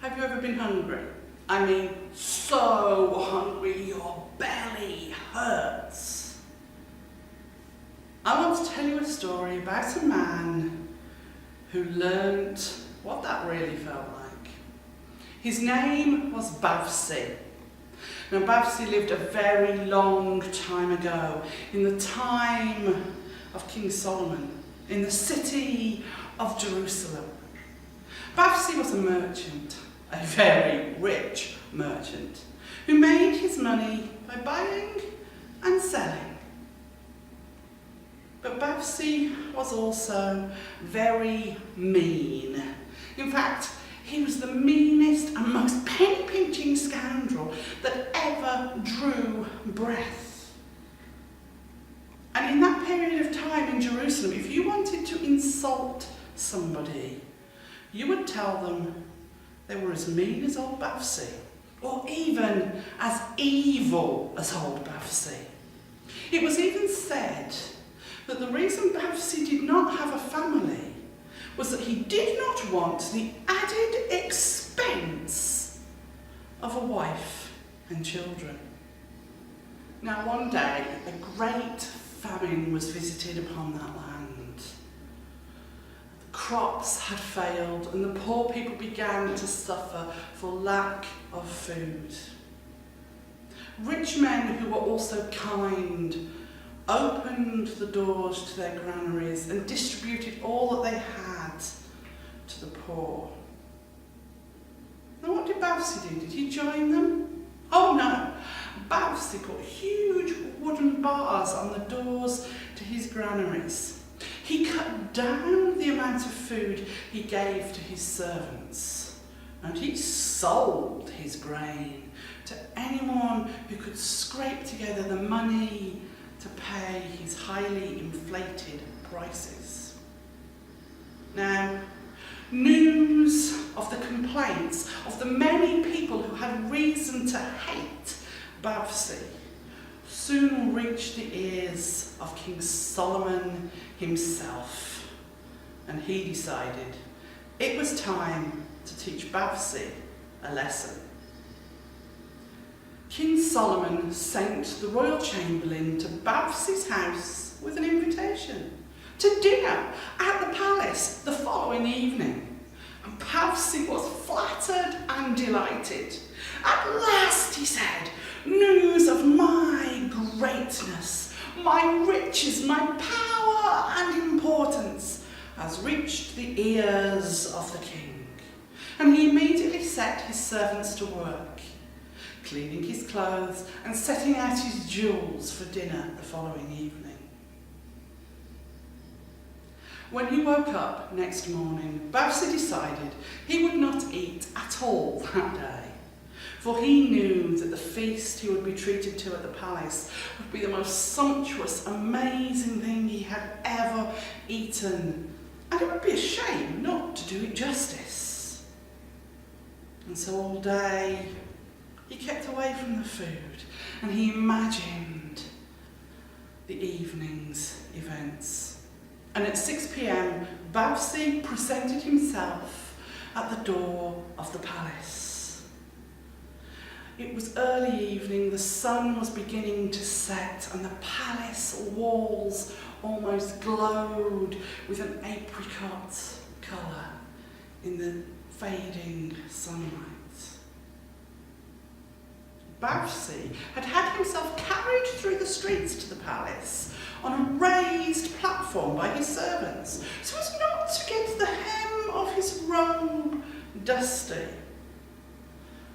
Have you ever been hungry? I mean, so hungry your belly hurts. I want to tell you a story about a man who learnt what that really felt like. His name was Bavsi. Now, Bavsi lived a very long time ago, in the time of King Solomon, in the city of Jerusalem. Bavsi was a merchant, a very rich merchant, who made his money by buying and selling. But Bavsi was also very mean. In fact, he was the meanest and most penny-pinching scoundrel that ever drew breath. And in that period of time in Jerusalem, if you wanted to insult somebody, you would tell them they were as mean as old Bavsi, or even as evil as old Bavsi. It was even said that the reason Bavsi did not have a family was that he did not want the added expense of a wife and children. Now, one day, a great famine was visited upon that land. The crops had failed and the poor people began to suffer for lack of food. Rich men who were also kind opened the doors to their granaries and distributed all that they had to the poor. Now, what did Bavsi do? Did he join them? Oh no! Bavsi put huge wooden bars on the doors to his granaries. He cut down the amount of food he gave to his servants, and he sold his grain to anyone who could scrape together the money to pay his highly inflated prices. Now, news of the complaints of the many people who had reason to hate Bavsi soon reached the ears of King Solomon himself, and he decided it was time to teach Bavsi a lesson. King Solomon sent the royal chamberlain to Bavsi's house with an invitation to dinner at the palace the following evening. And Bavsi was flattered and delighted. At last, he said, news of my greatness, my riches, my power and importance has reached the ears of the king. And he immediately set his servants to work, cleaning his clothes and setting out his jewels for dinner the following evening. When he woke up next morning, Bavsi decided he would not eat at all that day, for he knew that the feast he would be treated to at the palace would be the most sumptuous, amazing thing he had ever eaten, and it would be a shame not to do it justice. And so all day, he kept away from the food, and he imagined the evening's events. And at 6 p.m, Bavsi presented himself at the door of the palace. It was early evening, the sun was beginning to set, and the palace walls almost glowed with an apricot colour in the fading sunlight. Bavsi had had himself carried through the streets to the palace on a raised platform by his servants, so as not to get the hem of his robe dusty.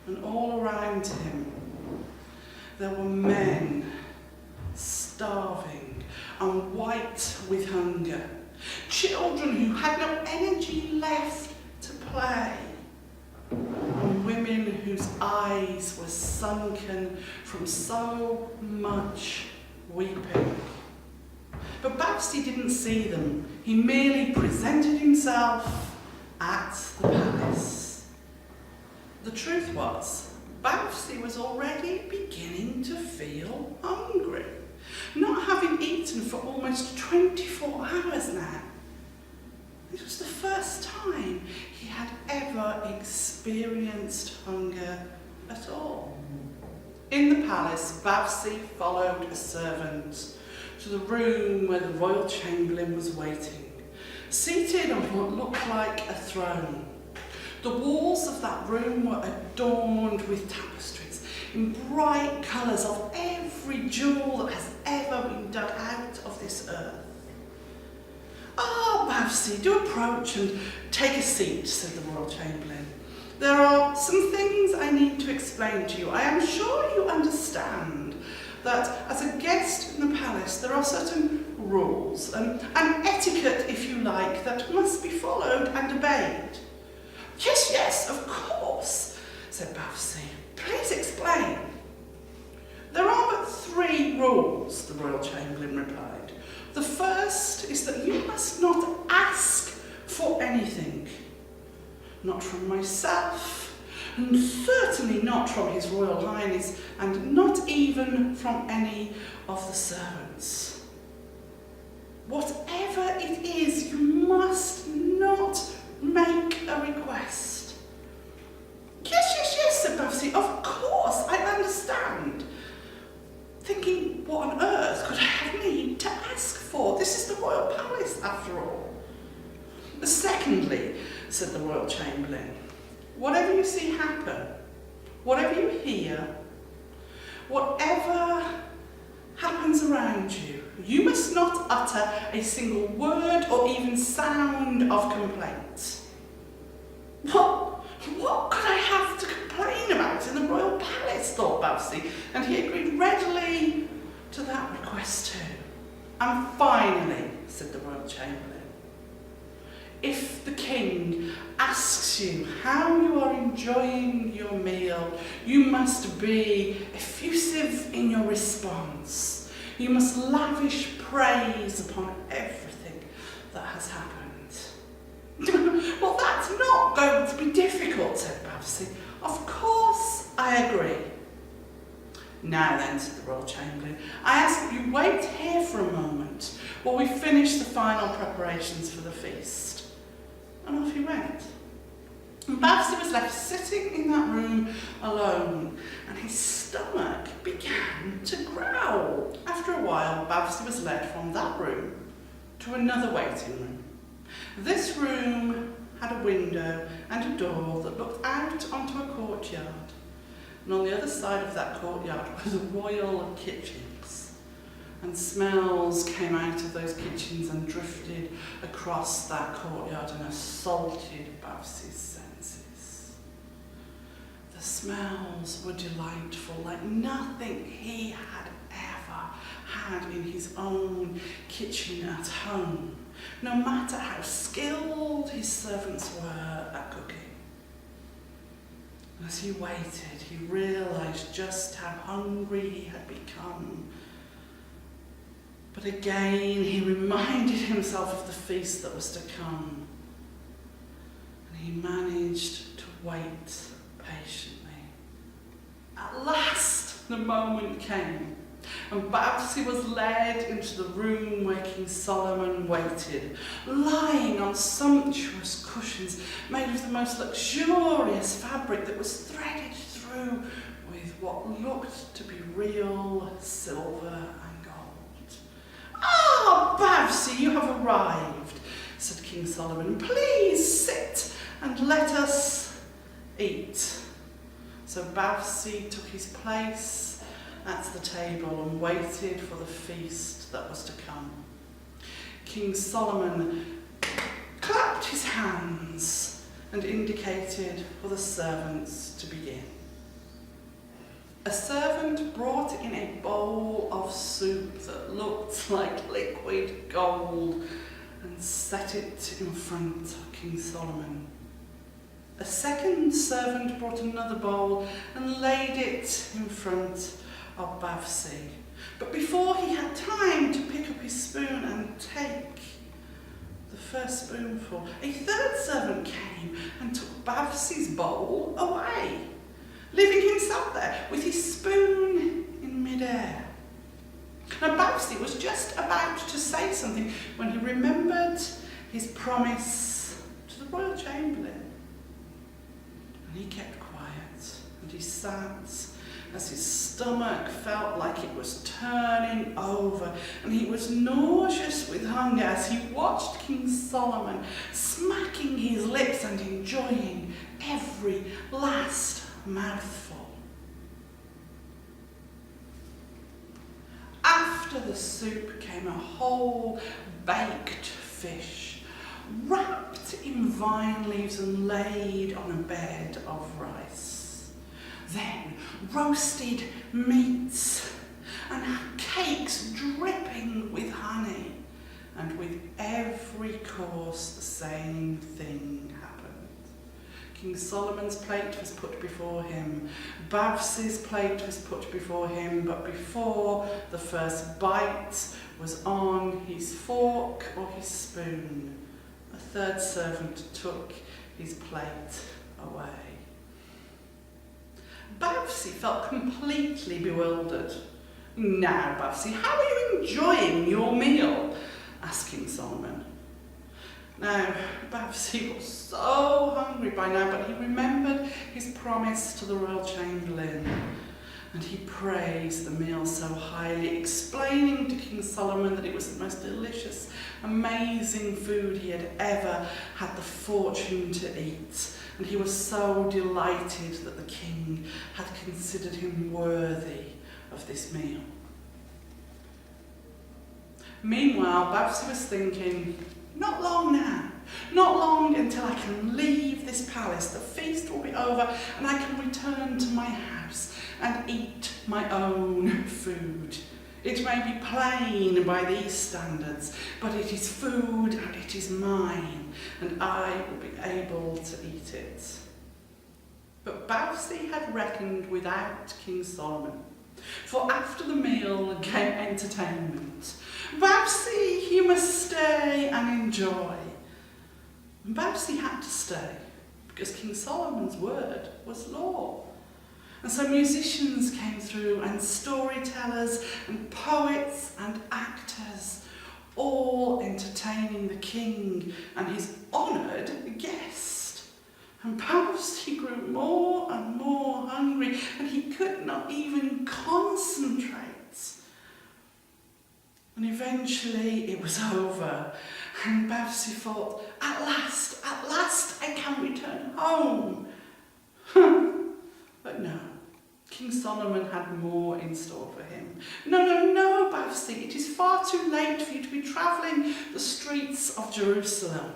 And all around him there were men starving and white with hunger, children who had no energy left to play, and women whose eyes were sunken from so much weeping. But Bavsi didn't see them. He merely presented himself at the palace. The truth was, Bavsi was already beginning to feel hungry, not having eaten for almost 24 hours now. It was the first time he had ever experienced experienced hunger at all. In the palace, Bavsi followed a servant to the room where the royal chamberlain was waiting, seated on what looked like a throne. The walls of that room were adorned with tapestries in bright colours of every jewel that has ever been dug out of this earth. "Ah, Bavsi, do approach and take a seat," said the royal chamberlain. "There are some things I need to explain to you. I am sure you understand that as a guest in the palace there are certain rules, and etiquette, if you like, that must be followed and obeyed." "Yes, yes, of course," said Bavsi. "Please explain." "There are but 3 rules," the royal chamberlain replied. "The first is that you must not ask for anything. Not from myself, and certainly not from His Royal Highness, and not even from any of the servants. Whatever it is, you must not make a request." Yes, said Bavsi. "Of course, I understand." Thinking, what on earth could I have need to ask for? This is the royal palace, after all. "Secondly," said the royal chamberlain, "whatever you see happen, whatever you hear, whatever happens around you, you must not utter a single word or even sound of complaint." What could I have to complain about in the royal palace, thought Bavsi, and he agreed readily to that request too. "And finally," said the royal chamberlain, "if the king asks you how you are enjoying your meal, you must be effusive in your response. You must lavish praise upon everything that has happened." "Well, that's not going to be difficult," said Bavsi. "Of course, I agree." "Now then," said the royal chamberlain, "I ask that you wait here for a moment while we finish the final preparations for the feast." And off he went. And Bavsi was left sitting in that room alone, and his stomach began to growl. After a while, Bavsi was led from that room to another waiting room. This room had a window and a door that looked out onto a courtyard, and on the other side of that courtyard was a royal kitchens, and smells came out of those kitchens and drifted across that courtyard and assaulted Bavsi's senses. The smells were delightful, like nothing he had ever had in his own kitchen at home, no matter how skilled his servants were at cooking. As he waited, he realised just how hungry he had become. But again, he reminded himself of the feast that was to come, and he managed to wait patiently. At last, the moment came, and Bavsi was led into the room where King Solomon waited, lying on sumptuous cushions made of the most luxurious fabric that was threaded through with what looked to be real silver and gold. "Ah, Bavsi, you have arrived," said King Solomon. "Please sit and let us eat." So Bavsi took his place at the table and waited for the feast that was to come. King Solomon clapped his hands and indicated for the servants to begin. A servant brought in a bowl of soup that looked like liquid gold and set it in front of King Solomon. A second servant brought another bowl and laid it in front of Bavsi. But before he had time to pick up his spoon and take the first spoonful, a third servant came and took Bavsi's bowl away, leaving himself there with his spoon in midair. Now Bavsi was just about to say something when he remembered his promise to the royal chamberlain. And he kept quiet, and he sat as his stomach felt like it was turning over, and he was nauseous with hunger as he watched King Solomon smacking his lips and enjoying every last mouthful. After the soup came a whole baked fish, wrapped in vine leaves and laid on a bed of rice. Then roasted meats and cakes dripping with honey. And with every course the same thing happened. King Solomon's plate was put before him. Bavsi's plate was put before him, but before the first bite was on his fork or his spoon, a third servant took his plate away. Bavsi felt completely bewildered. "Now, Bavsi, how are you enjoying your meal?" asked King Solomon. Now, Bavsi was so hungry by now, but he remembered his promise to the royal chamberlain, and he praised the meal so highly, explaining to King Solomon that it was the most delicious, amazing food he had ever had the fortune to eat. And he was so delighted that the king had considered him worthy of this meal. Meanwhile, Bavsi was thinking, not long now, not long until I can leave this palace. The feast will be over and I can return to my house and eat my own food. It may be plain by these standards, but it is food and it is mine, and I will be able to eat it. But Bavsi had reckoned without King Solomon, for after the meal came entertainment. Bavsi, you must stay and enjoy. And Bavsi had to stay, because King Solomon's word was law. And so musicians came through, and storytellers, and poets, and actors, all entertaining the king and his honoured guest. And Bavsi grew more and more hungry, and he could not even concentrate. And eventually it was over, and Bavsi thought, at last I can return home. But no, King Solomon had more in store for him. No, Bavsi, it is far too late for you to be travelling the streets of Jerusalem.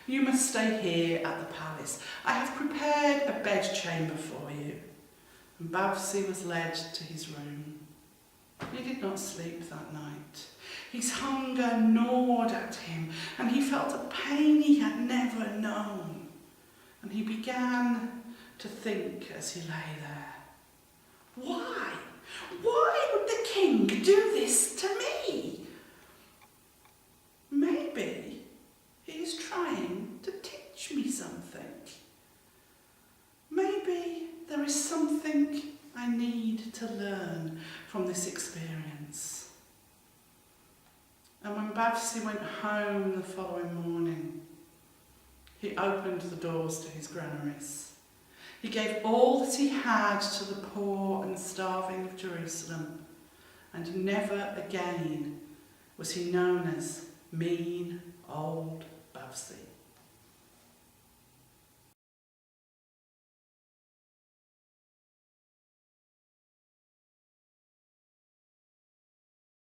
You must stay here at the palace. I have prepared a bedchamber for you. And Bavsi was led to his room. He did not sleep that night. His hunger gnawed at him, and he felt a pain he had never known. And he began to think as he lay there, why? Why would the king do this to me? Maybe he is trying to teach me something. Maybe there is something I need to learn from this experience. And when Bavsi went home the following morning, he opened the doors to his granaries. He gave all that he had to the poor and starving of Jerusalem, and never again was he known as mean old Bavsi.